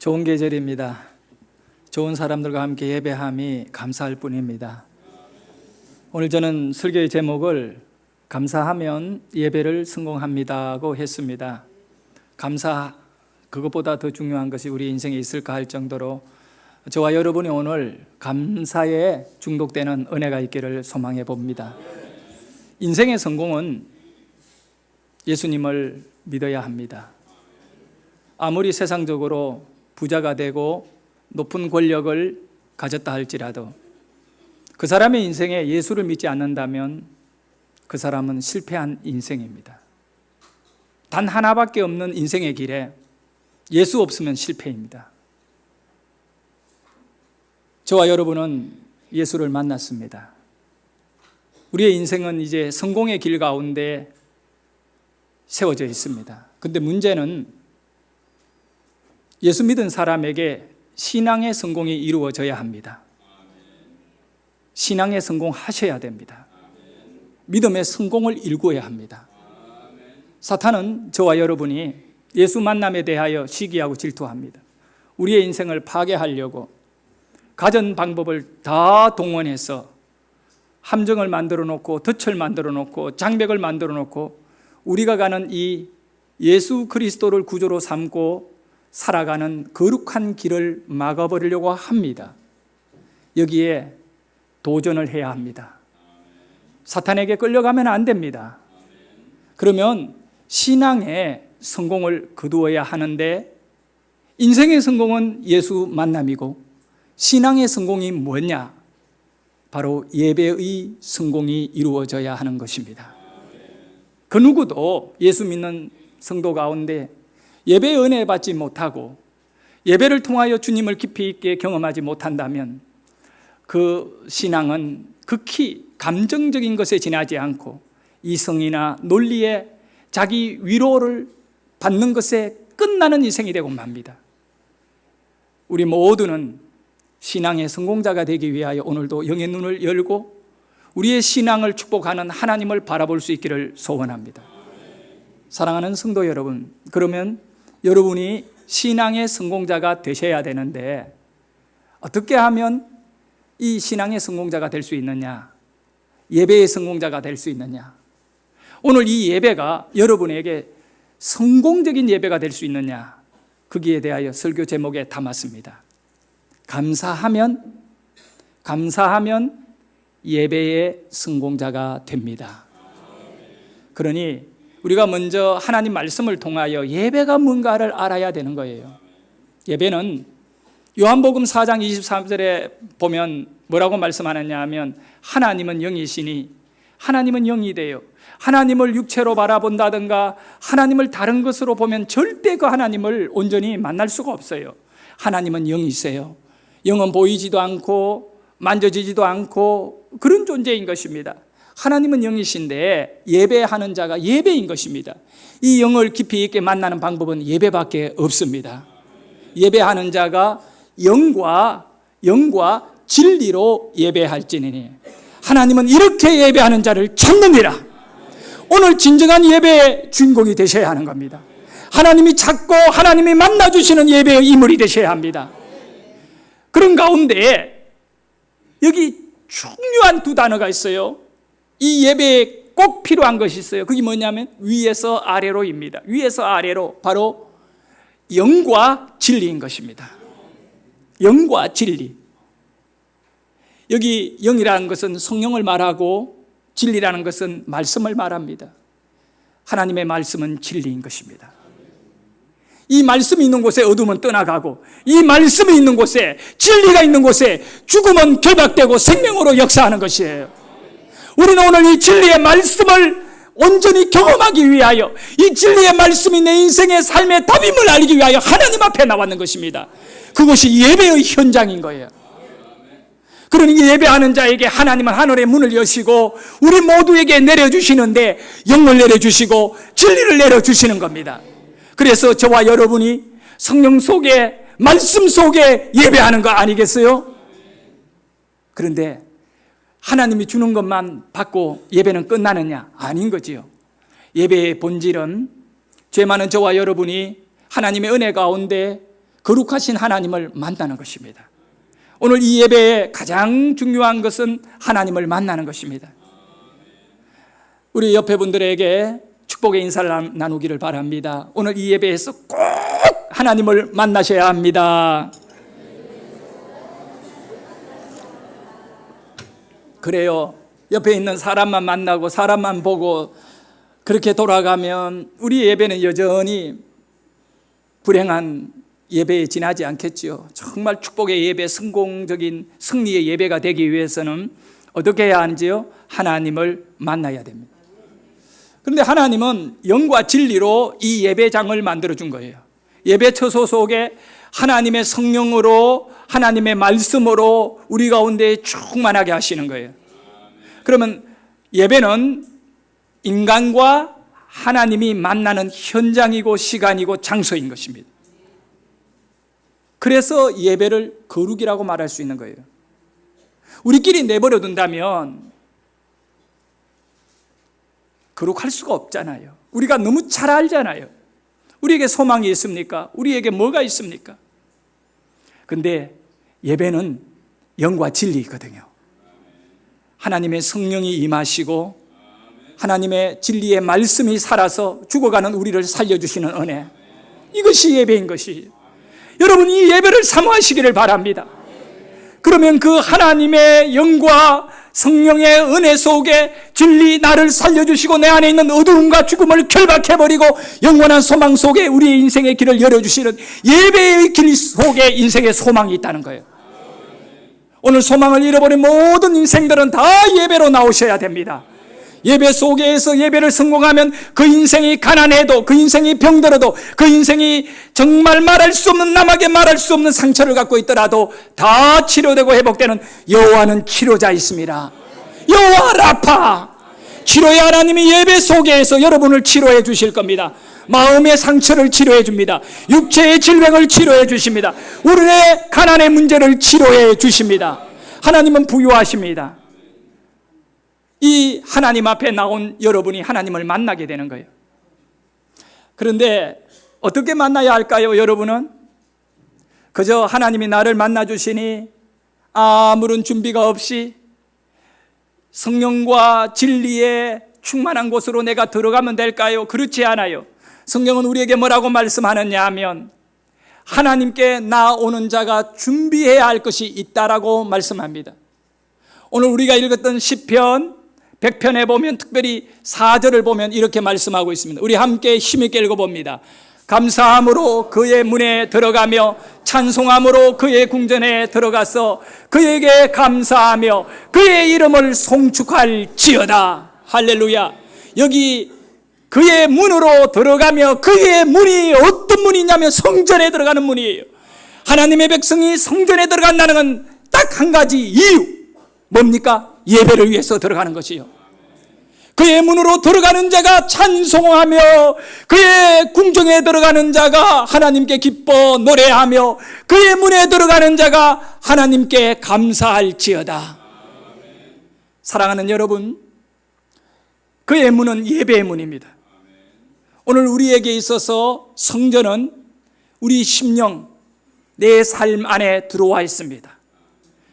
좋은 계절입니다. 좋은 사람들과 함께 예배함이 감사할 뿐입니다. 오늘 저는 설교의 제목을 감사하면 예배를 성공합니다고 했습니다. 감사, 그것보다 더 중요한 것이 우리 인생에 있을까 할 정도로 저와 여러분이 오늘 감사에 중독되는 은혜가 있기를 소망해 봅니다. 인생의 성공은 예수님을 믿어야 합니다. 아무리 세상적으로 부자가 되고 높은 권력을 가졌다 할지라도 그 사람의 인생에 예수를 믿지 않는다면 그 사람은 실패한 인생입니다. 단 하나밖에 없는 인생의 길에 예수 없으면 실패입니다. 저와 여러분은 예수를 만났습니다. 우리의 인생은 이제 성공의 길 가운데 세워져 있습니다. 그런데 문제는 예수 믿은 사람에게 신앙의 성공이 이루어져야 합니다. 신앙의 성공하셔야 됩니다. 믿음의 성공을 일구어야 합니다. 사탄은 저와 여러분이 예수 만남에 대하여 시기하고 질투합니다. 우리의 인생을 파괴하려고 가전 방법을 다 동원해서 함정을 만들어 놓고 덫을 만들어 놓고 장벽을 만들어 놓고 우리가 가는 이 예수 그리스도를 구주로 삼고 살아가는 거룩한 길을 막아버리려고 합니다. 여기에 도전을 해야 합니다. 사탄에게 끌려가면 안 됩니다. 그러면 신앙의 성공을 거두어야 하는데 인생의 성공은 예수 만남이고 신앙의 성공이 뭐냐? 바로 예배의 성공이 이루어져야 하는 것입니다. 그 누구도 예수 믿는 성도 가운데 예배의 은혜 받지 못하고 예배를 통하여 주님을 깊이 있게 경험하지 못한다면 그 신앙은 극히 감정적인 것에 지나지 않고 이성이나 논리에 자기 위로를 받는 것에 끝나는 인생이 되고 맙니다. 우리 모두는 신앙의 성공자가 되기 위하여 오늘도 영의 눈을 열고 우리의 신앙을 축복하는 하나님을 바라볼 수 있기를 소원합니다. 사랑하는 성도 여러분, 그러면 여러분이 신앙의 성공자가 되셔야 되는데 어떻게 하면 이 신앙의 성공자가 될 수 있느냐? 예배의 성공자가 될 수 있느냐? 오늘 이 예배가 여러분에게 성공적인 예배가 될 수 있느냐? 거기에 대하여 설교 제목에 담았습니다. 감사하면 예배의 성공자가 됩니다. 그러니 우리가 먼저 하나님 말씀을 통하여 예배가 뭔가를 알아야 되는 거예요. 예배는 요한복음 4장 23절에 보면 뭐라고 말씀하느냐 하면 하나님은 영이시니 하나님은 영이 되어 하나님을 육체로 바라본다든가 하나님을 다른 것으로 보면 절대 그 하나님을 온전히 만날 수가 없어요. 하나님은 영이세요. 영은 보이지도 않고 만져지지도 않고 그런 존재인 것입니다. 하나님은 영이신데 예배하는 자가 예배인 것입니다. 이 영을 깊이 있게 만나는 방법은 예배밖에 없습니다. 예배하는 자가 영과 진리로 예배할지니 하나님은 이렇게 예배하는 자를 찾느니라. 오늘 진정한 예배의 주인공이 되셔야 하는 겁니다. 하나님이 찾고 하나님이 만나주시는 예배의 인물이 되셔야 합니다. 그런 가운데 여기 중요한 두 단어가 있어요. 이 예배에 꼭 필요한 것이 있어요. 그게 뭐냐면 위에서 아래로입니다. 위에서 아래로 바로 영과 진리인 것입니다. 영과 진리. 여기 영이라는 것은 성령을 말하고 진리라는 것은 말씀을 말합니다. 하나님의 말씀은 진리인 것입니다. 이 말씀이 있는 곳에 어둠은 떠나가고 이 말씀이 있는 곳에 진리가 있는 곳에 죽음은 결박되고 생명으로 역사하는 것이에요. 우리는 오늘 이 진리의 말씀을 온전히 경험하기 위하여 이 진리의 말씀이 내 인생의 삶의 답임을 알기 위하여 하나님 앞에 나왔는 것입니다. 그것이 예배의 현장인 거예요. 그러니 예배하는 자에게 하나님은 하늘의 문을 여시고 우리 모두에게 내려주시는데 영을 내려주시고 진리를 내려주시는 겁니다. 그래서 저와 여러분이 성령 속에 말씀 속에 예배하는 거 아니겠어요? 그런데 하나님이 주는 것만 받고 예배는 끝나느냐? 아닌 거지요. 예배의 본질은 죄 많은 저와 여러분이 하나님의 은혜 가운데 거룩하신 하나님을 만나는 것입니다. 오늘 이 예배의 가장 중요한 것은 하나님을 만나는 것입니다. 우리 옆에 분들에게 축복의 인사를 나누기를 바랍니다. 오늘 이 예배에서 꼭 하나님을 만나셔야 합니다. 그래요. 옆에 있는 사람만 만나고 사람만 보고 그렇게 돌아가면 우리 예배는 여전히 불행한 예배에 지나지 않겠지요. 정말 축복의 예배, 성공적인 승리의 예배가 되기 위해서는 어떻게 해야 하는지요? 하나님을 만나야 됩니다. 그런데 하나님은 영과 진리로 이 예배장을 만들어준 거예요. 예배 처소 속에 하나님의 성령으로, 하나님의 말씀으로 우리 가운데 충만하게 하시는 거예요. 그러면 예배는 인간과 하나님이 만나는 현장이고 시간이고 장소인 것입니다. 그래서 예배를 거룩이라고 말할 수 있는 거예요. 우리끼리 내버려 둔다면 거룩할 수가 없잖아요. 우리가 너무 잘 알잖아요. 우리에게 소망이 있습니까? 우리에게 뭐가 있습니까? 근데 예배는 영과 진리거든요. 하나님의 성령이 임하시고 하나님의 진리의 말씀이 살아서 죽어가는 우리를 살려주시는 은혜, 이것이 예배인 것이에요. 여러분, 이 예배를 사모하시기를 바랍니다. 그러면 그 하나님의 영과 성령의 은혜 속에 진리, 나를 살려주시고 내 안에 있는 어두움과 죽음을 결박해버리고 영원한 소망 속에 우리의 인생의 길을 열어주시는 예배의 길 속에 인생의 소망이 있다는 거예요. 오늘 소망을 잃어버린 모든 인생들은 다 예배로 나오셔야 됩니다. 예배 속에서 예배를 성공하면 그 인생이 가난해도, 그 인생이 병들어도, 그 인생이 정말 말할 수 없는, 남에게 말할 수 없는 상처를 갖고 있더라도 다 치료되고 회복되는 여호와는 치료자이십니다. 여호와 라파, 치료의 하나님이 예배 속에서 여러분을 치료해 주실 겁니다. 마음의 상처를 치료해 줍니다. 육체의 질병을 치료해 주십니다. 우리의 가난의 문제를 치료해 주십니다. 하나님은 부유하십니다. 이 하나님 앞에 나온 여러분이 하나님을 만나게 되는 거예요. 그런데 어떻게 만나야 할까요? 여러분은 그저 하나님이 나를 만나 주시니 아무런 준비가 없이 성령과 진리에 충만한 곳으로 내가 들어가면 될까요? 그렇지 않아요. 성경은 우리에게 뭐라고 말씀하느냐 하면 하나님께 나오는 자가 준비해야 할 것이 있다라고 말씀합니다. 오늘 우리가 읽었던 시편 100편에 보면 특별히 4절을 보면 이렇게 말씀하고 있습니다. 우리 함께 힘있게 읽어봅니다. 감사함으로 그의 문에 들어가며 찬송함으로 그의 궁전에 들어가서 그에게 감사하며 그의 이름을 송축할지어다. 할렐루야. 여기 그의 문으로 들어가며, 그의 문이 어떤 문이냐면 성전에 들어가는 문이에요. 하나님의 백성이 성전에 들어간다는 건 딱 한 가지 이유, 뭡니까? 예배를 위해서 들어가는 것이요. 그의 문으로 들어가는 자가 찬송하며 그의 궁정에 들어가는 자가 하나님께 기뻐 노래하며 그의 문에 들어가는 자가 하나님께 감사할지어다. 사랑하는 여러분, 그의 문은 예배의 문입니다. 오늘 우리에게 있어서 성전은 우리 심령, 내 삶 안에 들어와 있습니다.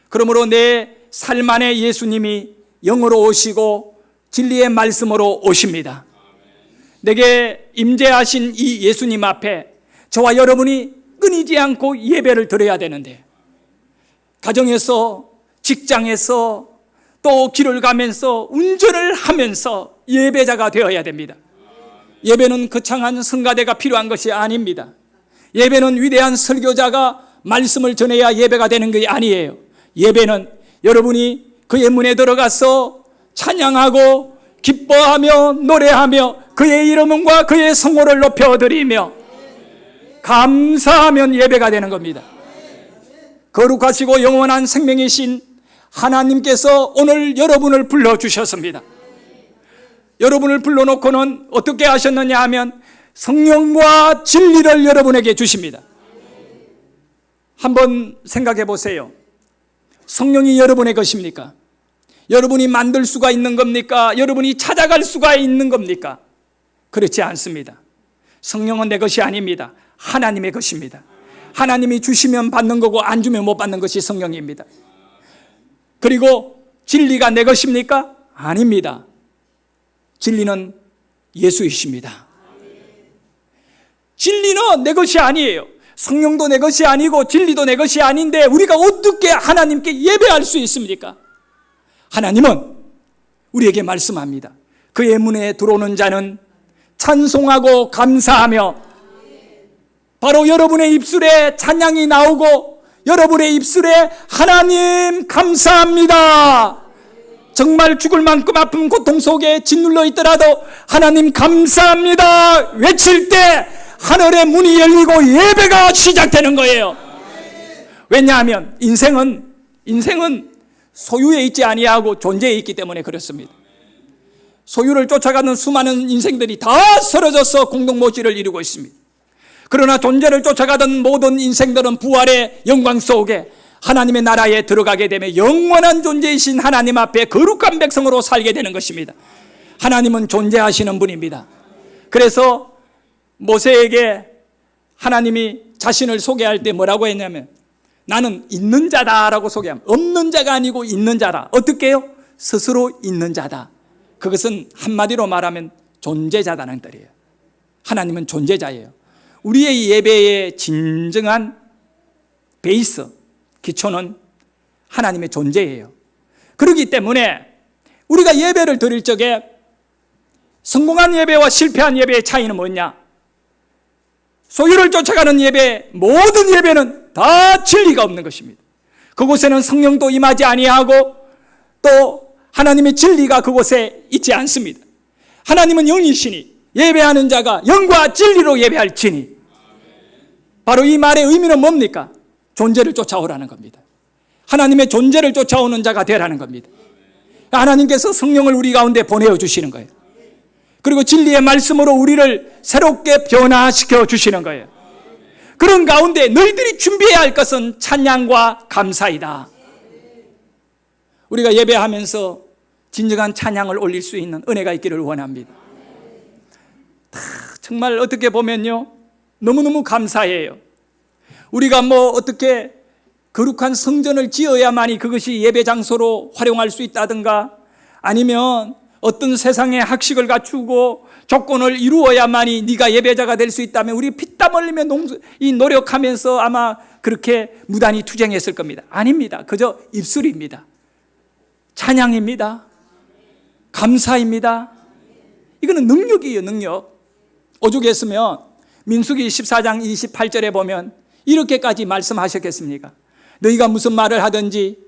그러므로 내 삶 안에 예수님이 영으로 오시고 진리의 말씀으로 오십니다. 내게 임재하신 이 예수님 앞에 저와 여러분이 끊이지 않고 예배를 드려야 되는데, 가정에서, 직장에서, 또 길을 가면서, 운전을 하면서 예배자가 되어야 됩니다. 예배는 거창한 성가대가 필요한 것이 아닙니다. 예배는 위대한 설교자가 말씀을 전해야 예배가 되는 게 아니에요. 예배는 여러분이 그의 문에 들어가서 찬양하고 기뻐하며 노래하며 그의 이름과 그의 성호를 높여드리며 감사하면 예배가 되는 겁니다. 거룩하시고 영원한 생명이신 하나님께서 오늘 여러분을 불러주셨습니다. 여러분을 불러놓고는 어떻게 하셨느냐 하면 성령과 진리를 여러분에게 주십니다. 한번 생각해 보세요. 성령이 여러분의 것입니까? 여러분이 만들 수가 있는 겁니까? 여러분이 찾아갈 수가 있는 겁니까? 그렇지 않습니다. 성령은 내 것이 아닙니다. 하나님의 것입니다. 하나님이 주시면 받는 거고 안 주면 못 받는 것이 성령입니다. 그리고 진리가 내 것입니까? 아닙니다. 진리는 예수이십니다. 진리는 내 것이 아니에요. 성령도 내 것이 아니고 진리도 내 것이 아닌데 우리가 어떻게 하나님께 예배할 수 있습니까? 하나님은 우리에게 말씀합니다. 그의 문에 들어오는 자는 찬송하고 감사하며, 바로 여러분의 입술에 찬양이 나오고 여러분의 입술에 하나님 감사합니다, 정말 죽을 만큼 아픈 고통 속에 짓눌러 있더라도 하나님 감사합니다 외칠 때 하늘의 문이 열리고 예배가 시작되는 거예요. 왜냐하면 인생은 소유에 있지 아니하고 존재에 있기 때문에 그렇습니다. 소유를 쫓아가는 수많은 인생들이 다 쓰러져서 공동모지를 이루고 있습니다. 그러나 존재를 쫓아가던 모든 인생들은 부활의 영광 속에 하나님의 나라에 들어가게 되면 영원한 존재이신 하나님 앞에 거룩한 백성으로 살게 되는 것입니다. 하나님은 존재하시는 분입니다. 그래서 모세에게 하나님이 자신을 소개할 때 뭐라고 했냐면 나는 있는 자다라고 소개합니다. 없는 자가 아니고 있는 자다. 어떻게 해요? 스스로 있는 자다. 그것은 한마디로 말하면 존재자다는 뜻이에요. 하나님은 존재자예요. 우리의 예배의 진정한 베이스, 기초는 하나님의 존재예요. 그렇기 때문에 우리가 예배를 드릴 적에 성공한 예배와 실패한 예배의 차이는 뭐냐? 소유를 쫓아가는 예배, 모든 예배는 다 진리가 없는 것입니다. 그곳에는 성령도 임하지 아니하고 또 하나님의 진리가 그곳에 있지 않습니다. 하나님은 영이시니 예배하는 자가 영과 진리로 예배할지니, 바로 이 말의 의미는 뭡니까? 존재를 쫓아오라는 겁니다. 하나님의 존재를 쫓아오는 자가 되라는 겁니다. 하나님께서 성령을 우리 가운데 보내어 주시는 거예요. 그리고 진리의 말씀으로 우리를 새롭게 변화시켜 주시는 거예요. 그런 가운데 너희들이 준비해야 할 것은 찬양과 감사이다. 우리가 예배하면서 진정한 찬양을 올릴 수 있는 은혜가 있기를 원합니다. 정말 어떻게 보면요, 너무너무 감사해요. 우리가 어떻게 거룩한 성전을 지어야만이 그것이 예배 장소로 활용할 수 있다든가, 아니면 어떤 세상의 학식을 갖추고 조건을 이루어야만이 네가 예배자가 될 수 있다면 우리 피땀 흘리며 노력하면서 아마 그렇게 무단히 투쟁했을 겁니다. 아닙니다. 그저 입술입니다. 찬양입니다. 감사입니다. 이거는 능력이에요, 능력. 오죽했으면 민수기 14장 28절에 보면 이렇게까지 말씀하셨겠습니까? 너희가 무슨 말을 하든지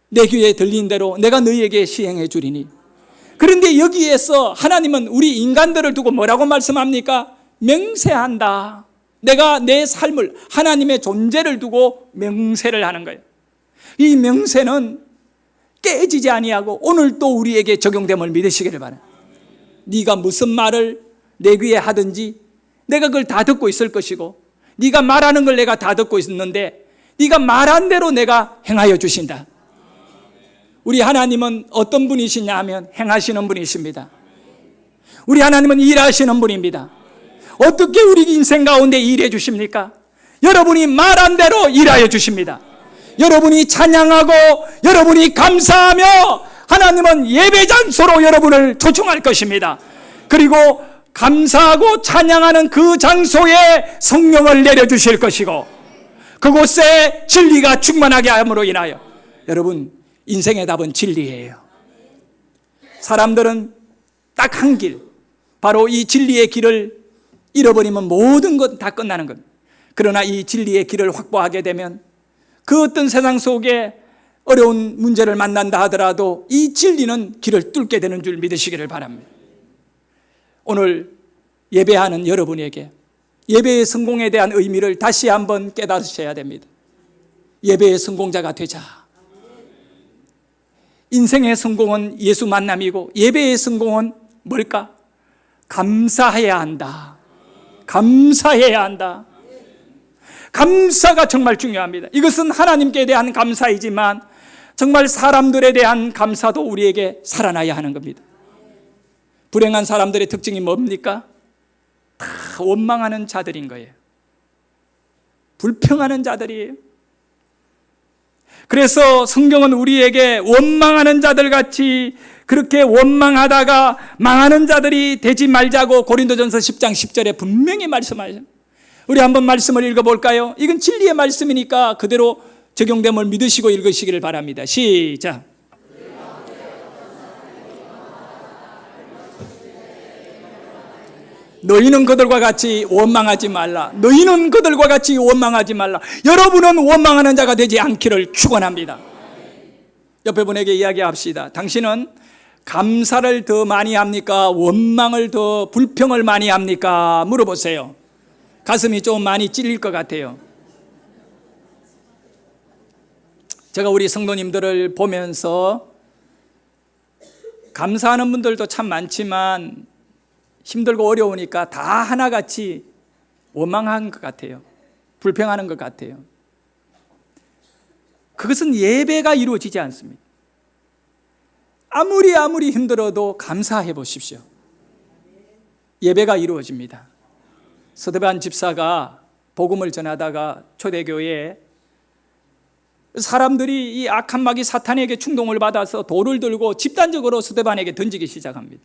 내 귀에 들린 대로 내가 너희에게 시행해 주리니. 그런데 여기에서 하나님은 우리 인간들을 두고 뭐라고 말씀합니까? 맹세한다. 내가 내 삶을, 하나님의 존재를 두고 맹세를 하는 거예요. 이 맹세는 깨지지 아니하고 오늘도 우리에게 적용됨을 믿으시기를 바랍니다. 네가 무슨 말을 내 귀에 하든지 내가 그걸 다 듣고 있을 것이고, 네가 말하는 걸 내가 다 듣고 있는데 네가 말한 대로 내가 행하여 주신다. 우리 하나님은 어떤 분이시냐 하면 행하시는 분이십니다. 우리 하나님은 일하시는 분입니다. 어떻게 우리 인생 가운데 일해 주십니까? 여러분이 말한 대로 일하여 주십니다. 여러분이 찬양하고 여러분이 감사하며 하나님은 예배 장소로 여러분을 초청할 것입니다. 그리고 감사하고 찬양하는 그 장소에 성령을 내려주실 것이고 그곳에 진리가 충만하게 함으로 인하여, 여러분 인생의 답은 진리예요. 사람들은 딱 한 길, 바로 이 진리의 길을 잃어버리면 모든 것 다 끝나는 겁니다. 그러나 이 진리의 길을 확보하게 되면 그 어떤 세상 속에 어려운 문제를 만난다 하더라도 이 진리는 길을 뚫게 되는 줄 믿으시기를 바랍니다. 오늘 예배하는 여러분에게 예배의 성공에 대한 의미를 다시 한번 깨닫으셔야 됩니다. 예배의 성공자가 되자. 인생의 성공은 예수 만남이고 예배의 성공은 뭘까? 감사해야 한다. 감사해야 한다. 감사가 정말 중요합니다. 이것은 하나님께 대한 감사이지만 정말 사람들에 대한 감사도 우리에게 살아나야 하는 겁니다. 불행한 사람들의 특징이 뭡니까? 다 원망하는 자들인 거예요. 불평하는 자들이에요. 그래서 성경은 우리에게 원망하는 자들 같이 그렇게 원망하다가 망하는 자들이 되지 말자고 고린도전서 10장 10절에 분명히 말씀하셔요. 우리 한번 말씀을 읽어볼까요? 이건 진리의 말씀이니까 그대로 적용됨을 믿으시고 읽으시기를 바랍니다. 시작. 너희는 그들과 같이 원망하지 말라. 너희는 그들과 같이 원망하지 말라. 여러분은 원망하는 자가 되지 않기를 축원합니다. 옆에 분에게 이야기합시다. 당신은 감사를 더 많이 합니까? 원망을 더 불평을 많이 합니까? 물어보세요. 가슴이 좀 많이 찔릴 것 같아요. 제가 우리 성도님들을 보면서 감사하는 분들도 참 많지만 힘들고 어려우니까 다 하나같이 원망한 것 같아요. 불평하는 것 같아요. 그것은 예배가 이루어지지 않습니다. 아무리 힘들어도 감사해 보십시오. 예배가 이루어집니다. 서대반 집사가 복음을 전하다가 초대교회에 사람들이 이 악한 마귀 사탄에게 충동을 받아서 돌을 들고 집단적으로 서대반에게 던지기 시작합니다.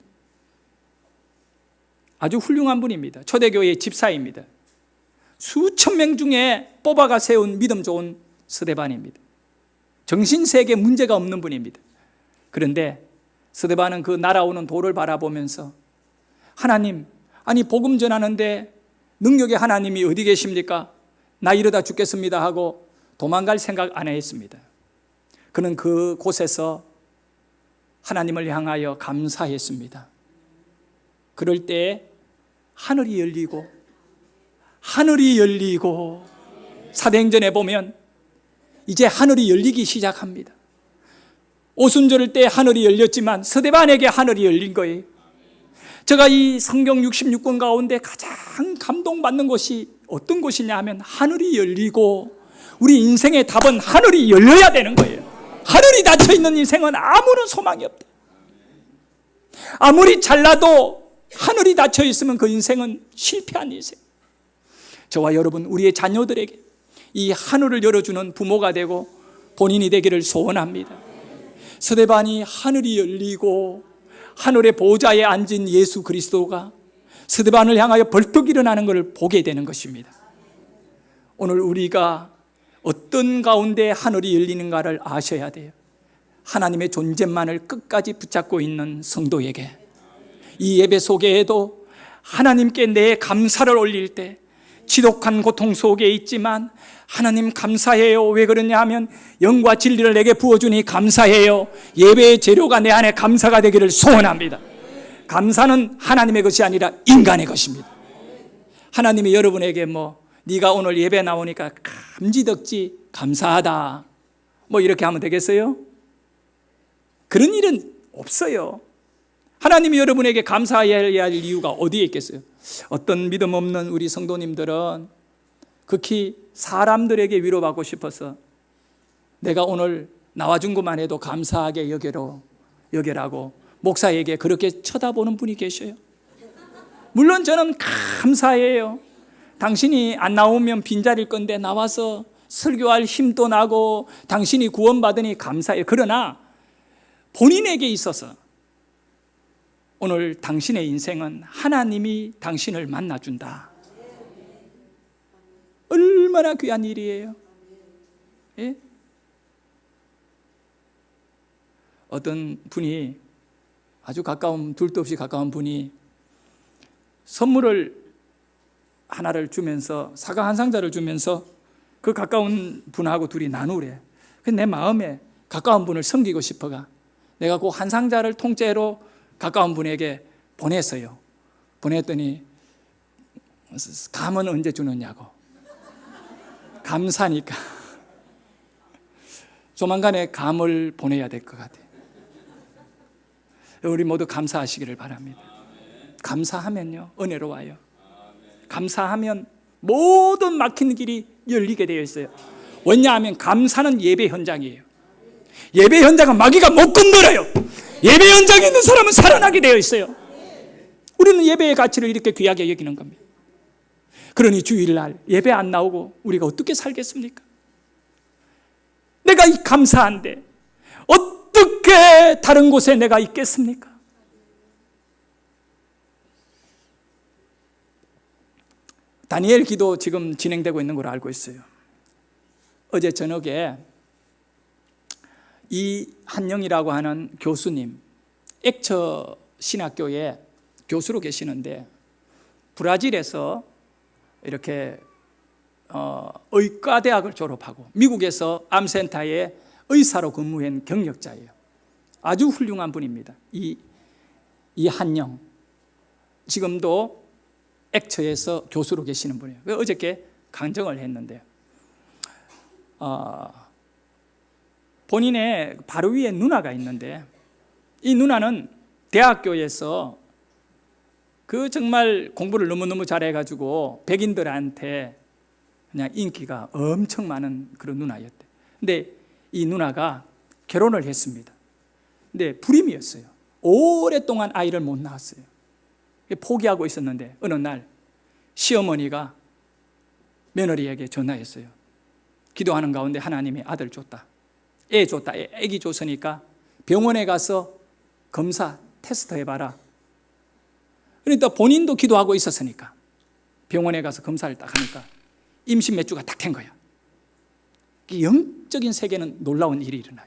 아주 훌륭한 분입니다. 초대교회의 집사입니다. 수천 명 중에 뽑아가 세운 믿음 좋은 서대반입니다. 정신세계 문제가 없는 분입니다. 그런데 서대반은 그 날아오는 돌을 바라보면서 하나님, 아니 복음 전하는데 능력의 하나님이 어디 계십니까? 나 이러다 죽겠습니다 하고 도망갈 생각 안 했습니다. 그는 그 곳에서 하나님을 향하여 감사했습니다. 그럴 때 하늘이 열리고 사도행전에 보면 이제 하늘이 열리기 시작합니다. 오순절일 때 하늘이 열렸지만 서대반에게 하늘이 열린 거예요. 제가 이 성경 66권 가운데 가장 감동받는 곳이 어떤 곳이냐 하면 하늘이 열리고 우리 인생의 답은 하늘이 열려야 되는 거예요. 하늘이 닫혀있는 인생은 아무런 소망이 없다. 아무리 잘나도 하늘이 닫혀 있으면 그 인생은 실패한 인생. 저와 여러분, 우리의 자녀들에게 이 하늘을 열어주는 부모가 되고 본인이 되기를 소원합니다. 서대반이 하늘이 열리고 하늘의 보좌에 앉은 예수 그리스도가 서대반을 향하여 벌떡 일어나는 것을 보게 되는 것입니다. 오늘 우리가 어떤 가운데 하늘이 열리는가를 아셔야 돼요. 하나님의 존재만을 끝까지 붙잡고 있는 성도에게 이 예배 속에도 하나님께 내 감사를 올릴 때 지독한 고통 속에 있지만 하나님 감사해요. 왜 그러냐 하면 영과 진리를 내게 부어주니 감사해요. 예배의 재료가 내 안에 감사가 되기를 소원합니다. 감사는 하나님의 것이 아니라 인간의 것입니다. 하나님이 여러분에게 네가 오늘 예배 나오니까 감지덕지 감사하다 이렇게 하면 되겠어요? 그런 일은 없어요. 하나님이 여러분에게 감사해야 할 이유가 어디에 있겠어요? 어떤 믿음 없는 우리 성도님들은 극히 사람들에게 위로받고 싶어서 내가 오늘 나와준 것만 해도 감사하게 여겨라고 목사에게 그렇게 쳐다보는 분이 계셔요. 물론 저는 감사해요. 당신이 안 나오면 빈자리일 건데 나와서 설교할 힘도 나고 당신이 구원받으니 감사해요. 그러나 본인에게 있어서 오늘 당신의 인생은 하나님이 당신을 만나준다. 얼마나 귀한 일이에요. 예? 어떤 분이 아주 가까운, 둘도 없이 가까운 분이 선물을 하나를 주면서 사과 한 상자를 주면서 그 가까운 분하고 둘이 나누래. 내 마음에 가까운 분을 섬기고 싶어가 내가 그 한 상자를 통째로 가까운 분에게 보냈어요. 보냈더니 감은 언제 주느냐고. 감사니까 조만간에 감을 보내야 될 것 같아요. 우리 모두 감사하시기를 바랍니다. 감사하면요 은혜로 와요. 감사하면 모든 막힌 길이 열리게 되어 있어요. 왜냐하면 감사는 예배 현장이에요. 예배 현장은 마귀가 못 건드려요. 예배 현장에 있는 사람은 살아나게 되어 있어요. 우리는 예배의 가치를 이렇게 귀하게 여기는 겁니다. 그러니 주일날 예배 안 나오고 우리가 어떻게 살겠습니까? 내가 이 감사한데 어떻게 다른 곳에 내가 있겠습니까? 다니엘 기도 지금 진행되고 있는 걸 알고 있어요. 어제 저녁에 이한영이라고 하는 교수님, 액처 신학교에 교수로 계시는데 브라질에서 이렇게 의과대학을 졸업하고 미국에서 암센터에 의사로 근무한 경력자예요. 아주 훌륭한 분입니다. 이한영 지금도 액처에서 교수로 계시는 분이에요. 어저께 강정을 했는데 본인의 바로 위에 누나가 있는데 이 누나는 대학교에서 그 정말 공부를 너무너무 잘해가지고 백인들한테 그냥 인기가 엄청 많은 그런 누나였대. 근데 이 누나가 결혼을 했습니다. 근데 불임이었어요. 오랫동안 아이를 못 낳았어요. 포기하고 있었는데 어느 날 시어머니가 며느리에게 전화했어요. 기도하는 가운데 하나님이 아들 줬다, 애 줬다, 애기 줬으니까 병원에 가서 검사 테스트 해봐라. 그러니까 본인도 기도하고 있었으니까 병원에 가서 검사를 딱 하니까 임신 몇 주가 딱 된 거야. 영적인 세계는 놀라운 일이 일어나요.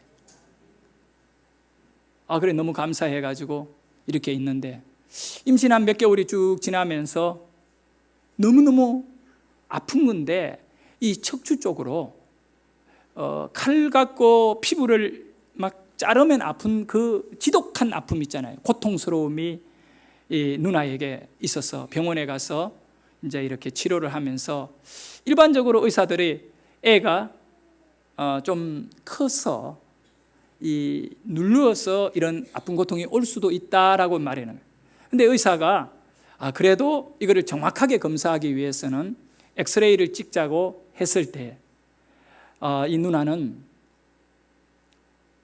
그래 너무 감사해가지고 이렇게 있는데 임신한 몇 개월이 쭉 지나면서 너무너무 아픈 건데 이 척추 쪽으로 칼 갖고 피부를 막 자르면 아픈 그 지독한 아픔 있잖아요. 고통스러움이 이 누나에게 있어서 병원에 가서 이제 이렇게 치료를 하면서 일반적으로 의사들이 애가 좀 커서 이 눌러서 이런 아픈 고통이 올 수도 있다라고 말하는 거예요. 근데 의사가 그래도 이거를 정확하게 검사하기 위해서는 엑스레이를 찍자고 했을 때 이 누나는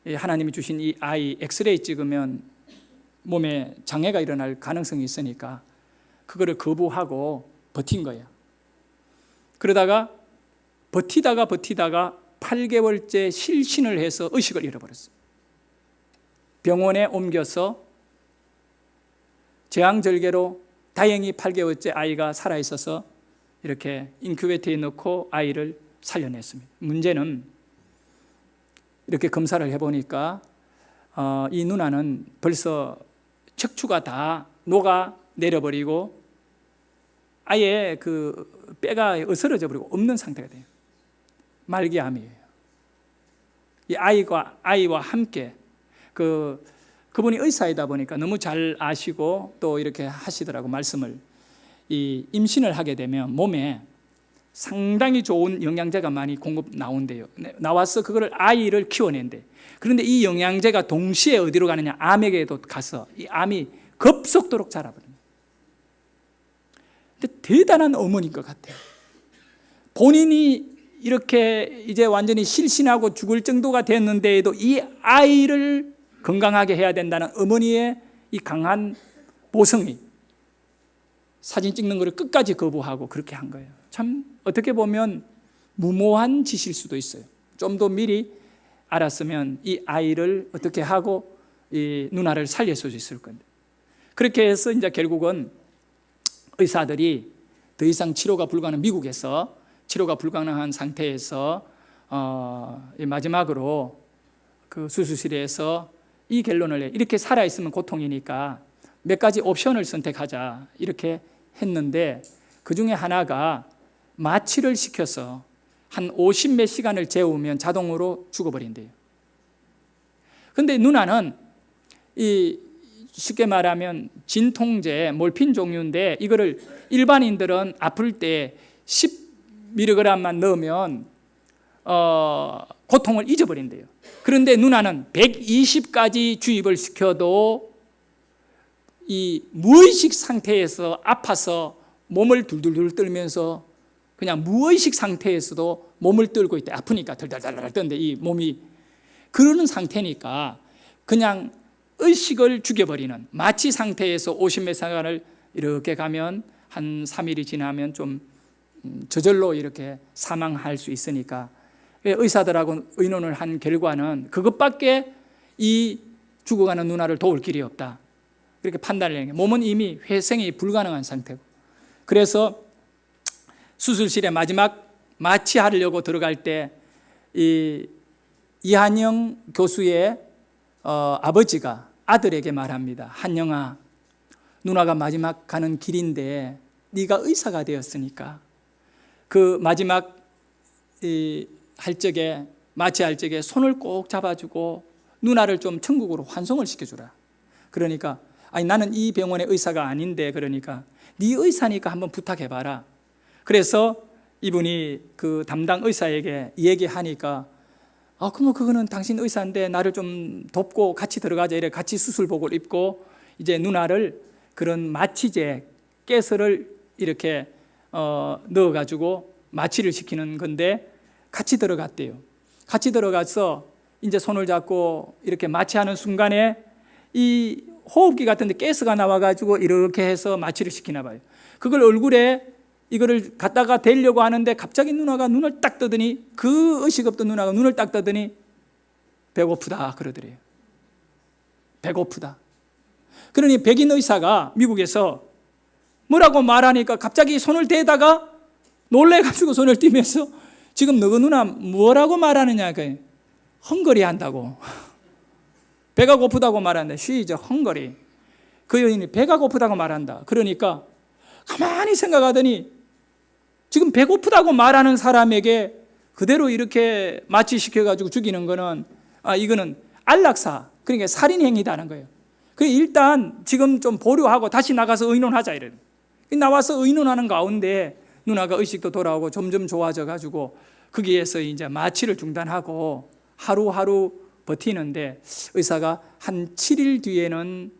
하나님이 주신 이 아이 엑스레이 찍으면 몸에 장애가 일어날 가능성이 있으니까 그거를 거부하고 버틴 거예요. 그러다가 버티다가 8개월째 실신을 해서 의식을 잃어버렸어요. 병원에 옮겨서 제왕절개로 다행히 8개월째 아이가 살아있어서 이렇게 인큐베이터에 넣고 아이를 살려냈습니다. 문제는 이렇게 검사를 해보니까 이 누나는 벌써 척추가 다 녹아 내려버리고 아예 그 뼈가 으스러져 버리고 없는 상태가 돼요. 말기암이에요. 이 아이와 함께 그분이 의사이다 보니까 너무 잘 아시고 또 이렇게 하시더라고 말씀을. 이 임신을 하게 되면 몸에 상당히 좋은 영양제가 많이 공급 나온대요. 나와서 그거를 아이를 키워낸대. 그런데 이 영양제가 동시에 어디로 가느냐? 암에게도 가서 이 암이 급속도로 자라버립니다. 근데 대단한 어머니인 것 같아요. 본인이 이렇게 이제 완전히 실신하고 죽을 정도가 됐는데도 이 아이를 건강하게 해야 된다는 어머니의 이 강한 모성이 사진 찍는 것을 끝까지 거부하고 그렇게 한 거예요. 참 어떻게 보면 무모한 짓일 수도 있어요. 좀 더 미리 알았으면 이 아이를 어떻게 하고 이 누나를 살릴 수 있을 건데. 그렇게 해서 이제 결국은 의사들이 더 이상 치료가 불가능한 미국에서 치료가 불가능한 상태에서 마지막으로 그 수술실에서 이 결론을 내. 이렇게 살아있으면 고통이니까 몇 가지 옵션을 선택하자 이렇게 했는데 그 중에 하나가 마취를 시켜서 한 50몇 시간을 재우면 자동으로 죽어버린대요. 그런데 누나는 이 쉽게 말하면 진통제, 몰핀 종류인데 이거를 일반인들은 아플 때 10mg만 넣으면 고통을 잊어버린대요. 그런데 누나는 120까지 주입을 시켜도 이 무의식 상태에서 아파서 몸을 둘둘둘 떨면서 그냥 무의식 상태에서도 몸을 떨고 있대. 아프니까 덜덜덜 떠는데 이 몸이 그러는 상태니까 그냥 의식을 죽여버리는 마취 상태에서 50몇 시간을 이렇게 가면 한 3일이 지나면 좀 저절로 이렇게 사망할 수 있으니까 의사들하고 의논을 한 결과는 그것밖에 이 죽어가는 누나를 도울 길이 없다. 그렇게 판단을 한 게 몸은 이미 회생이 불가능한 상태고 그래서 수술실에 마지막 마취하려고 들어갈 때 이한영 교수의 아버지가 아들에게 말합니다. 한영아, 누나가 마지막 가는 길인데 네가 의사가 되었으니까 그 마지막 마취할 적에 손을 꼭 잡아주고 누나를 좀 천국으로 환송을 시켜주라. 그러니까 아니 나는 이 병원의 의사가 아닌데 그러니까 네 의사니까 한번 부탁해봐라. 그래서 이분이 그 담당 의사에게 얘기하니까 그러면 그거는 당신 의사인데 나를 좀 돕고 같이 들어가자. 이래 같이 수술복을 입고 이제 누나를 그런 마취제 가스를 이렇게 넣어가지고 마취를 시키는 건데 같이 들어갔대요. 같이 들어가서 이제 손을 잡고 이렇게 마취하는 순간에 이 호흡기 같은데 가스가 나와가지고 이렇게 해서 마취를 시키나 봐요. 그걸 얼굴에 이거를 갖다가 대려고 하는데 갑자기 누나가 눈을 딱 뜨더니 그 의식 없던 누나가 눈을 딱 뜨더니 배고프다 그러더래요. 배고프다. 그러니 백인 의사가 미국에서 뭐라고 말하니까 갑자기 손을 대다가 놀래가지고 손을 띄면서 지금 너가 누나 뭐라고 말하느냐 헝거리 한다고 배가 고프다고 말한다. She is hungry. 그 여인이 배가 고프다고 말한다. 그러니까 가만히 생각하더니 지금 배고프다고 말하는 사람에게 그대로 이렇게 마취시켜가지고 죽이는 거는 이거는 안락사, 그러니까 살인행위다는 거예요. 그래서 일단 지금 좀 보류하고 다시 나가서 의논하자 이래요. 나와서 의논하는 가운데 누나가 의식도 돌아오고 점점 좋아져가지고 거기에서 이제 마취를 중단하고 하루하루 버티는데 의사가 한 7일 뒤에는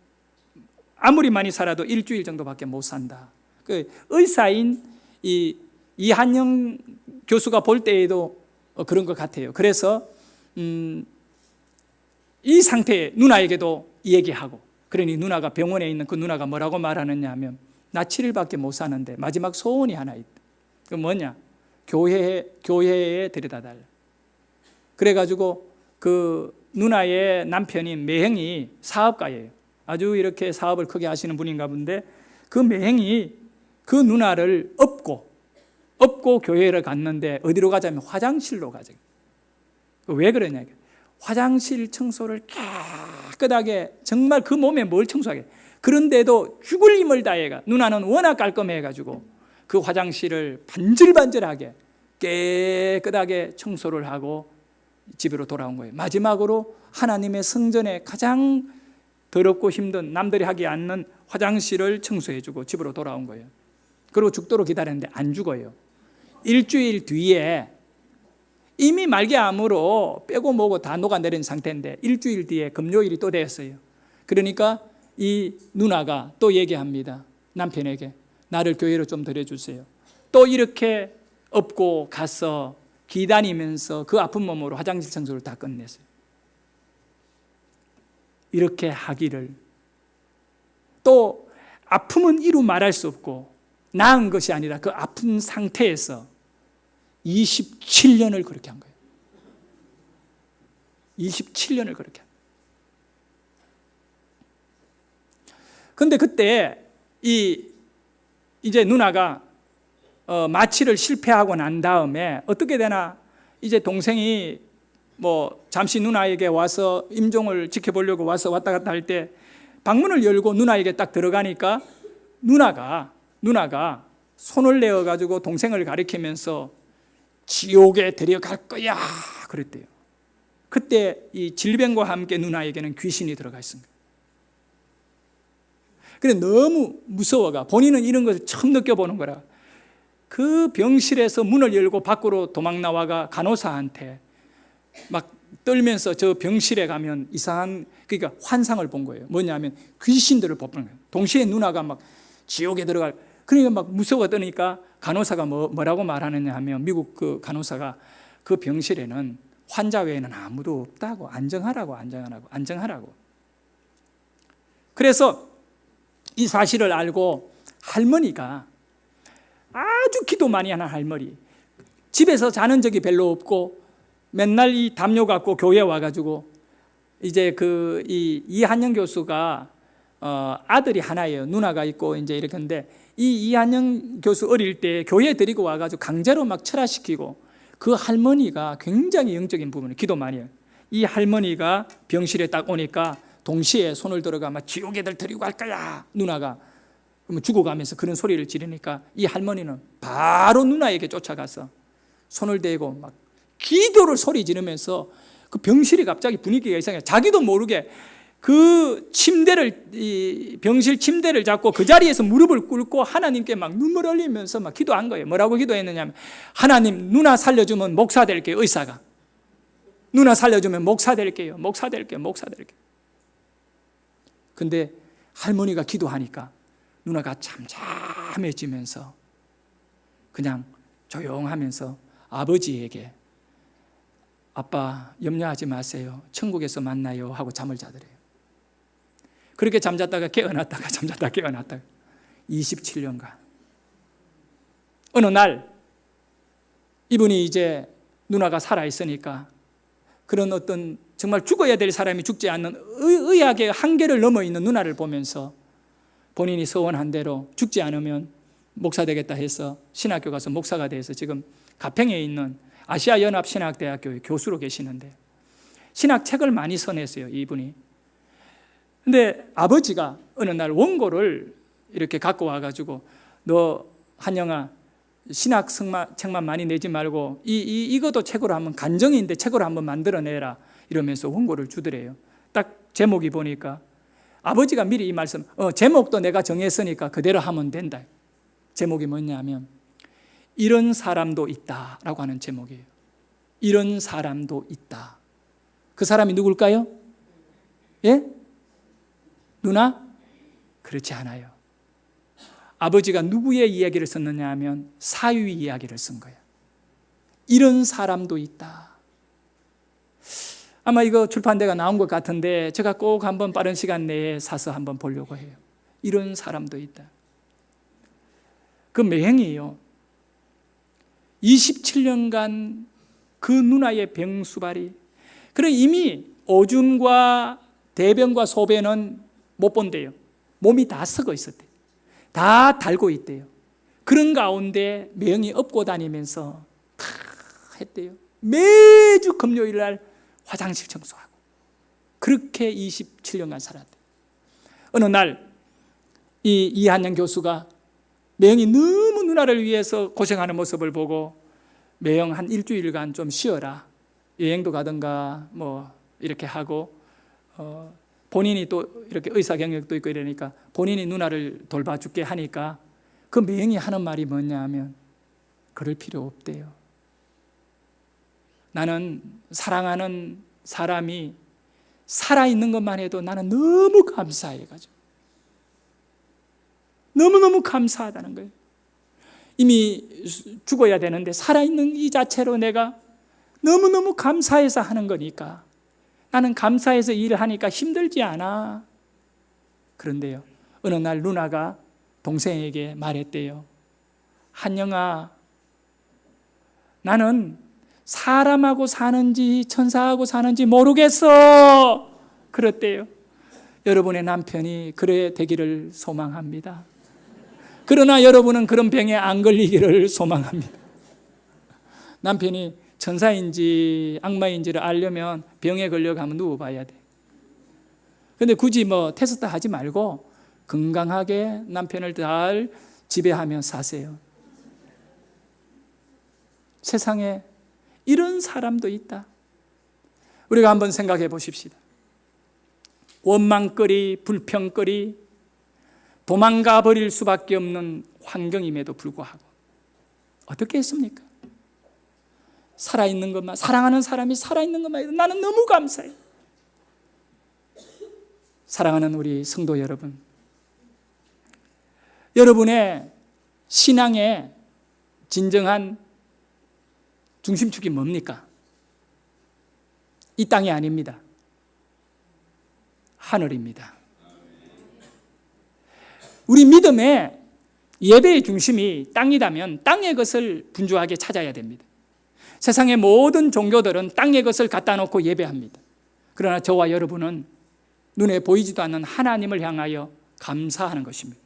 아무리 많이 살아도 일주일 정도밖에 못 산다. 그 의사인 이한영 교수가 볼 때에도 그런 것 같아요. 그래서 이 상태에 누나에게도 얘기하고 그러니 누나가 병원에 있는 그 누나가 뭐라고 말하느냐 하면 나 7일밖에 못 사는데 마지막 소원이 하나 있다. 그 뭐냐? 교회에 데려다 달라. 그래가지고 그 누나의 남편인 매형이 사업가예요. 아주 이렇게 사업을 크게 하시는 분인가 본데 그 매형이 그 누나를 업고 교회를 갔는데 어디로 가자면 화장실로 가자. 왜 그러냐? 화장실 청소를 깨끗하게 정말 그 몸에 뭘 청소하게. 그런데도 죽을 힘을 다해가 누나는 워낙 깔끔해가지고 그 화장실을 반질반질하게 깨끗하게 청소를 하고 집으로 돌아온 거예요. 마지막으로 하나님의 성전에 가장 더럽고 힘든 남들이 하기 않는 화장실을 청소해주고 집으로 돌아온 거예요. 그리고 죽도록 기다렸는데 안 죽어요. 일주일 뒤에 이미 말기암으로 빼고 뭐고 다 녹아내린 상태인데 일주일 뒤에 금요일이 또 되었어요. 그러니까 이 누나가 또 얘기합니다. 남편에게 나를 교회로 좀 데려주세요. 또 이렇게 업고 가서 기다니면서 그 아픈 몸으로 화장실 청소를 다 끝냈어요. 이렇게 하기를 또 아픔은 이루 말할 수 없고 나은 것이 아니라 그 아픈 상태에서 27년을 그렇게 한 거예요. 27년을 그렇게 한 거예요. 그런데 그때 이제 누나가 마취를 실패하고 난 다음에 어떻게 되나 이제 동생이 뭐 잠시 누나에게 와서 임종을 지켜보려고 와서 왔다 갔다 할 때 방문을 열고 누나에게 딱 들어가니까 누나가 손을 내어가지고 동생을 가리키면서 지옥에 데려갈 거야 그랬대요. 그때 이 질병과 함께 누나에게는 귀신이 들어가 있습니다. 그래 너무 무서워가 본인은 이런 것을 처음 느껴보는 거라 그 병실에서 문을 열고 밖으로 도망 나와가 간호사한테 막 떨면서 저 병실에 가면 이상한 그러니까 환상을 본 거예요. 뭐냐면 귀신들을 보는 거예요. 동시에 누나가 막 지옥에 들어갈 그러니까 막 무서워 떠니까 간호사가 뭐라고 말하느냐 하면 미국 그 간호사가 그 병실에는 환자 외에는 아무도 없다고 안정하라고. 그래서 이 사실을 알고 할머니가 아주 기도 많이 하는 할머니. 집에서 자는 적이 별로 없고 맨날 이 담요 갖고 교회 와가지고 이제 이한영 교수가 아들이 하나예요. 누나가 있고 이제 이렇게 했는데 이 이한영 교수 어릴 때 교회 데리고 와가지고 강제로 막 철학시키고 그 할머니가 굉장히 영적인 부분에 기도 많이 해요. 이 할머니가 병실에 딱 오니까 동시에 손을 들어가 막 지옥 애들 데리고 갈 거야 누나가. 그러면 죽어가면서 그런 소리를 지르니까 이 할머니는 바로 누나에게 쫓아가서 손을 대고 막 기도를 소리 지르면서 그 병실이 갑자기 분위기가 이상해. 자기도 모르게 그 침대를, 병실 침대를 잡고 그 자리에서 무릎을 꿇고 하나님께 막 눈물 흘리면서 막 기도한 거예요. 뭐라고 기도했느냐면, 하나님, 누나 살려주면 목사 될게요. 의사가 누나 살려주면 목사 될게요. 목사 될게요. 목사 될게요. 근데 할머니가 기도하니까 누나가 잠잠해지면서 그냥 조용하면서 아버지에게 아빠 염려하지 마세요. 천국에서 만나요 하고 잠을 자더래요. 그렇게 잠잤다가 깨어났다가 잠잤다가 깨어났다가 27년간. 어느 날 이분이 이제 누나가 살아있으니까 그런 어떤 정말 죽어야 될 사람이 죽지 않는 의학의 한계를 넘어 있는 누나를 보면서 본인이 서원한 대로 죽지 않으면 목사 되겠다 해서 신학교 가서 목사가 돼서 지금 가평에 있는 아시아연합신학대학교의 교수로 계시는데 신학책을 많이 써냈어요, 이분이. 근데 아버지가 어느 날 원고를 이렇게 갖고 와가지고 너 한영아 신학 책만 많이 내지 말고 이것도 책으로 한번 간정인데 책으로 한번 만들어내라 이러면서 원고를 주더래요. 딱 제목이 보니까 아버지가 미리 이 말씀, 제목도 내가 정했으니까 그대로 하면 된다. 제목이 뭐냐면 이런 사람도 있다라고 하는 제목이에요. 이런 사람도 있다. 그 사람이 누굴까요? 예? 누나? 그렇지 않아요. 아버지가 누구의 이야기를 썼느냐 하면 사위 이야기를 쓴 거예요. 이런 사람도 있다. 아마 이거 출판대가 나온 것 같은데 제가 꼭 한번 빠른 시간 내에 사서 한번 보려고 해요. 이런 사람도 있다. 그 매행이에요. 27년간 그 누나의 병수발이, 그래 이미 오줌과 대변과 소변은 못 본대요. 몸이 다 썩어 있었대요. 다 달고 있대요. 그런 가운데 매형이 업고 다니면서 다 했대요. 매주 금요일 날 화장실 청소하고 그렇게 27년간 살았대요. 어느 날 이 이한영 교수가 매형이 너무 누나를 위해서 고생하는 모습을 보고 매형 한 일주일간 좀 쉬어라. 여행도 가든가 뭐 이렇게 하고 본인이 또 이렇게 의사 경력도 있고 이러니까 본인이 누나를 돌봐줄게 하니까 그 매형이 하는 말이 뭐냐 하면 그럴 필요 없대요. 나는 사랑하는 사람이 살아있는 것만 해도 나는 너무 감사해가지고 너무너무 감사하다는 거예요. 이미 죽어야 되는데 살아있는 이 자체로 내가 너무너무 감사해서 하는 거니까 나는 감사해서 일을 하니까 힘들지 않아. 그런데요, 어느 날 누나가 동생에게 말했대요. 한영아, 나는 사람하고 사는지 천사하고 사는지 모르겠어. 그랬대요. 여러분의 남편이 그래 되기를 소망합니다. 그러나 여러분은 그런 병에 안 걸리기를 소망합니다. 남편이 천사인지 악마인지를 알려면 병에 걸려가면 누워봐야 돼. 근데 굳이 뭐 테스트 하지 말고 건강하게 남편을 잘 지배하며 사세요. 세상에 이런 사람도 있다. 우리가 한번 생각해 보십시다. 원망거리, 불평거리, 도망가 버릴 수밖에 없는 환경임에도 불구하고 어떻게 했습니까? 살아있는 것만, 사랑하는 사람이 살아있는 것만 해도 나는 너무 감사해. 사랑하는 우리 성도 여러분, 여러분의 신앙의 진정한 중심축이 뭡니까? 이 땅이 아닙니다. 하늘입니다. 우리 믿음의 예배의 중심이 땅이라면 땅의 것을 분주하게 찾아야 됩니다. 세상의 모든 종교들은 땅의 것을 갖다 놓고 예배합니다. 그러나 저와 여러분은 눈에 보이지도 않는 하나님을 향하여 감사하는 것입니다.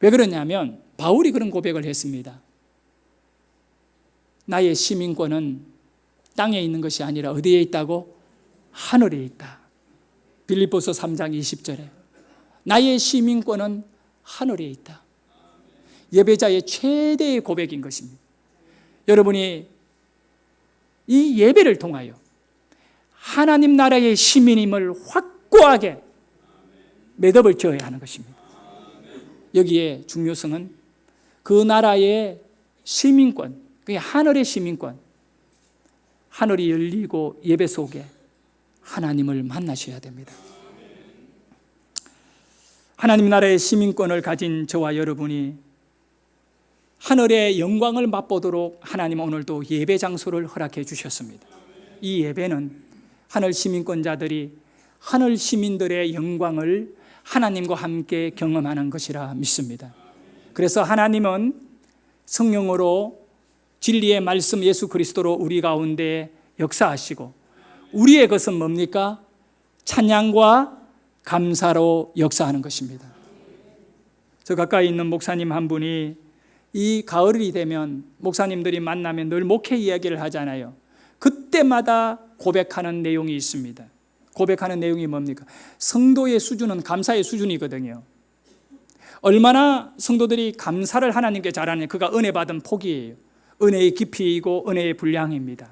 왜 그러냐면 바울이 그런 고백을 했습니다. 나의 시민권은 땅에 있는 것이 아니라 어디에 있다고? 하늘에 있다. 빌립보서 3장 20절에 나의 시민권은 하늘에 있다. 예배자의 최대의 고백인 것입니다. 여러분이 이 예배를 통하여 하나님 나라의 시민임을 확고하게 매듭을 지어야 하는 것입니다. 여기에 중요성은 그 나라의 시민권, 그게 하늘의 시민권, 하늘이 열리고 예배 속에 하나님을 만나셔야 됩니다. 하나님 나라의 시민권을 가진 저와 여러분이 하늘의 영광을 맛보도록 하나님 오늘도 예배 장소를 허락해 주셨습니다. 이 예배는 하늘 시민권자들이 하늘 시민들의 영광을 하나님과 함께 경험하는 것이라 믿습니다. 그래서 하나님은 성령으로 진리의 말씀 예수 그리스도로 우리 가운데 역사하시고 우리의 것은 뭡니까? 찬양과 감사로 역사하는 것입니다. 저 가까이 있는 목사님 한 분이 이 가을이 되면 목사님들이 만나면 늘 목회 이야기를 하잖아요. 그때마다 고백하는 내용이 있습니다. 고백하는 내용이 뭡니까? 성도의 수준은 감사의 수준이거든요. 얼마나 성도들이 감사를 하나님께 잘하느냐, 그가 은혜 받은 폭이에요. 은혜의 깊이이고 은혜의 분량입니다.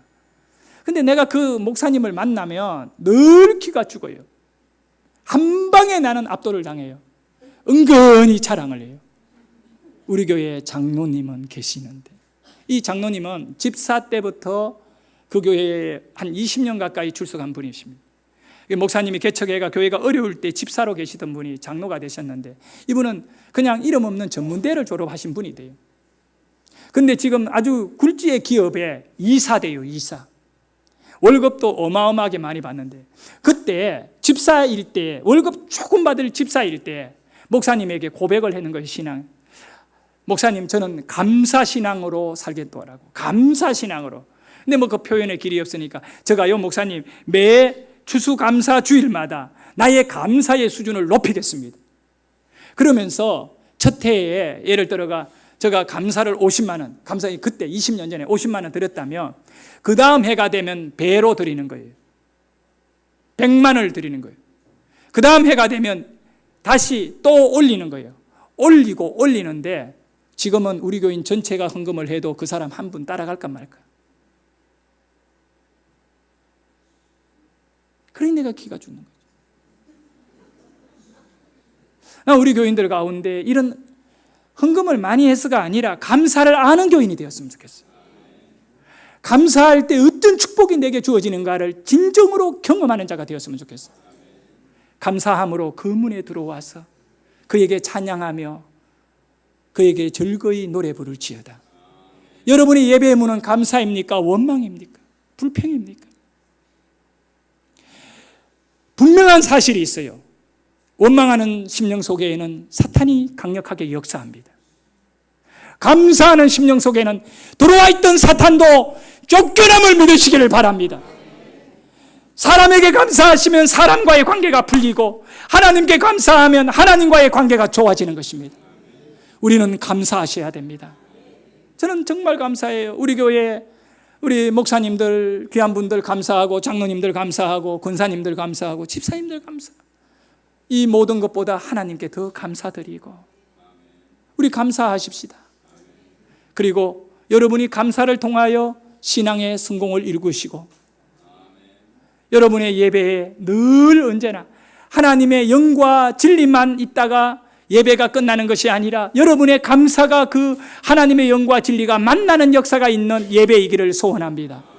근데 내가 그 목사님을 만나면 늘 기가 죽어요. 한 방에 나는 압도를 당해요. 은근히 자랑을 해요. 우리 교회에 장로님은 계시는데, 이 장로님은 집사 때부터 그 교회에 한 20년 가까이 출석한 분이십니다. 목사님이 개척회가 교회가 어려울 때 집사로 계시던 분이 장로가 되셨는데, 이분은 그냥 이름 없는 전문대를 졸업하신 분이 돼요. 근데 지금 아주 굴지의 기업에 이사 돼요. 이사. 월급도 어마어마하게 많이 받는데, 그때 집사일 때, 월급 조금 받을 집사일 때 목사님에게 고백을 하는 것이 신앙. 목사님, 저는 감사신앙으로 살겠더라고. 감사신앙으로. 근데 뭐 그 표현의 길이 없으니까 제가요, 목사님, 매 추수감사 주일마다 나의 감사의 수준을 높이겠습니다. 그러면서 첫 해에 예를 들어가 제가 감사를 50만 원, 감사히 그때 20년 전에 50만 원 드렸다면 그 다음 해가 되면 배로 드리는 거예요. 100만 원을 드리는 거예요. 그 다음 해가 되면 다시 또 올리는 거예요. 올리고 올리는데 지금은 우리 교인 전체가 헌금을 해도 그 사람 한 분 따라갈까 말까. 그러니 내가 기가 죽는 거죠. 우리 교인들 가운데 이런 헌금을 많이 해서가 아니라 감사를 아는 교인이 되었으면 좋겠어요. 감사할 때 어떤 축복이 내게 주어지는가를 진정으로 경험하는 자가 되었으면 좋겠어요. 감사함으로 그 문에 들어와서 그에게 찬양하며 그에게 즐거이 노래 부를지어다. 여러분의 예배의 문은 감사입니까? 원망입니까? 불평입니까? 분명한 사실이 있어요. 원망하는 심령 속에는 사탄이 강력하게 역사합니다. 감사하는 심령 속에는 들어와 있던 사탄도 쫓겨남을 믿으시기를 바랍니다. 사람에게 감사하시면 사람과의 관계가 풀리고 하나님께 감사하면 하나님과의 관계가 좋아지는 것입니다. 우리는 감사하셔야 됩니다. 저는 정말 감사해요. 우리 교회 우리 목사님들, 귀한 분들 감사하고 장로님들 감사하고 권사님들 감사하고 집사님들 감사하고 이 모든 것보다 하나님께 더 감사드리고 우리 감사하십시다. 그리고 여러분이 감사를 통하여 신앙의 성공을 이루시고 여러분의 예배에 늘 언제나 하나님의 영과 진리만 있다가 예배가 끝나는 것이 아니라 여러분의 감사가 그 하나님의 영과 진리가 만나는 역사가 있는 예배이기를 소원합니다.